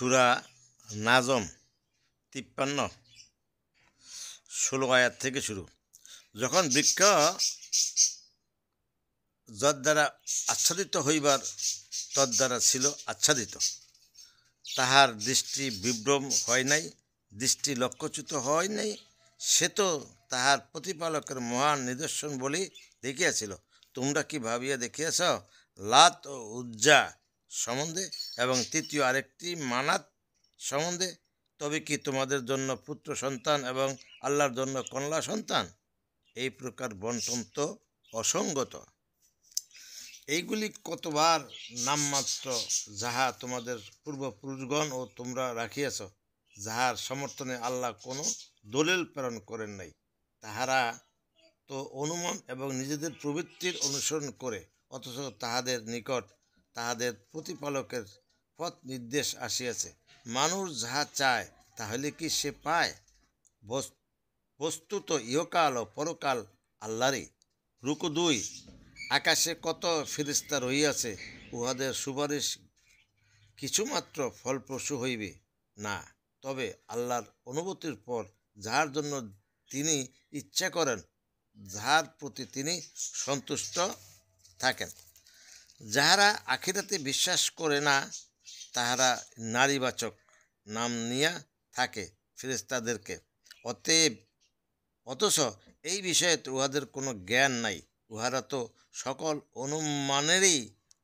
সূরা নাজম 53-16 আয়াত থেকে শুরু। যখন বৃক্ষ যদ দ্বারা আচ্ছাদিত হইবার তদ্বারা ছিল আচ্ছাদিত, তাহার দৃষ্টি বিভ্রম হয় নাই, দৃষ্টি লক্ষ্যচ্যুত হয় নাই, সে তো তাহার প্রতিপালকের মহান নিদর্শন বলেই দেখিয়াছিল। তোমরা কি ভাবিয়া দেখিয়াছ লাত ও উজ্জা সম্বন্ধে এবং তৃতীয় আরেকটি মানাত সম্বন্ধে? তবে কি তোমাদের জন্য পুত্র সন্তান এবং আল্লাহর জন্য কন্যা সন্তান? এই প্রকার বন্টন তো অসঙ্গত। এইগুলি কতবার নামমাত্র, যাহা তোমাদের পূর্বপুরুষগণ ও তোমরা রাখিয়াছ, যাহার সমর্থনে আল্লাহ কোনো দলিল প্রেরণ করেন নাই। তাহারা তো অনুমান এবং নিজেদের প্রবৃত্তির অনুসরণ করে, অথচ তাহাদের নিকট তাহাদের প্রতিপালকের পথ নির্দেশ আসিয়াছে। মানুষ যাহা চায় তাহলে কি সে পায়? বস্তুত ইহকাল ও পরকাল আল্লাহরই। রুকু 2। আকাশে কত ফেরেশতা রহিয়াছে, উহাদের সুপারিশ কিছুমাত্র ফলপ্রসূ হইবে না, তবে আল্লাহর অনুমতির পর যাহার জন্য তিনি ইচ্ছা করেন, যাহার প্রতি তিনি সন্তুষ্ট থাকেন। যাহারা আখিরাতে বিশ্বাস করে না, তাহারা নারীবাচক নাম নিয়া থাকে ফেরেশতাদেরকে। অথচ এই বিষয়ে উহাদের কোনো জ্ঞান নাই। উহারা তো সকল অনুমানেরই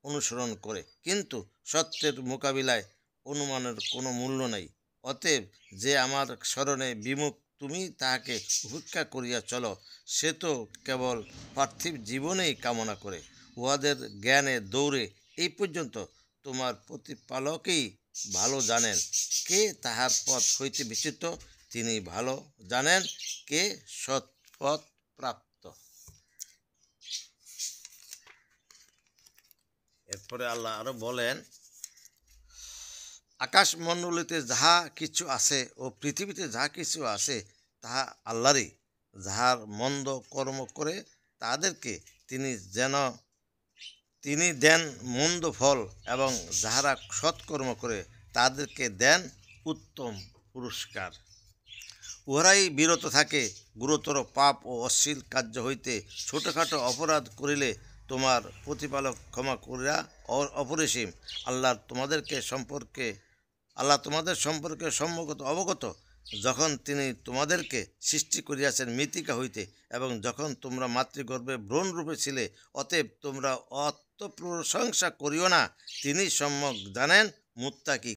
অনুসরণ করে, কিন্তু সত্যের মোকাবিলায় অনুমানের কোনো মূল্য নাই। অতএব যে আমার স্মরণে বিমুখ, তুমি তাহাকে উপেক্ষা করিয়া চলো, সে তো কেবল পার্থিব জীবনেই কামনা করে। উহাদের জ্ঞানে দৌড়ে এই পর্যন্ত তোমার প্রতিপালকই ভালো জানেন কে তাহার পথ হইতে বিচ্যুত, তিনি ভালো জানেন কে সৎপথ প্রাপ্ত। এরপরে আল্লাহ আরো বলেন, আকাশমণ্ডলীতে যাহা কিছু আছে ও পৃথিবীতে যাহা কিছু আছে তাহা আল্লাহরই। যাহার মন্দ কর্ম করে তাদেরকে তিনি দেন মন্দ ফল, এবং যাহারা সৎকর্ম করে তাদেরকে দেন উত্তম পুরস্কার। উহারাই বিরত থাকে গুরুতর পাপ ও অশ্লীল কার্য হইতে। ছোটোখাটো অপরাধ করিলে তোমার প্রতিপালক ক্ষমা করিয়া অপরিসীম। আল্লাহ তোমাদের সম্পর্কে সম্যক অবগত, যখন তিনি তোমাদেরকে সৃষ্টি করিয়াছেন মৃত্তিকা হইতে, এবং যখন তোমরা মাতৃগর্ভে ভ্রূণরূপে ছিলে। অতএব তোমরা আত্মপ্রশংসা করিও না, তিনি সম্যক জানেন মুত্তাকি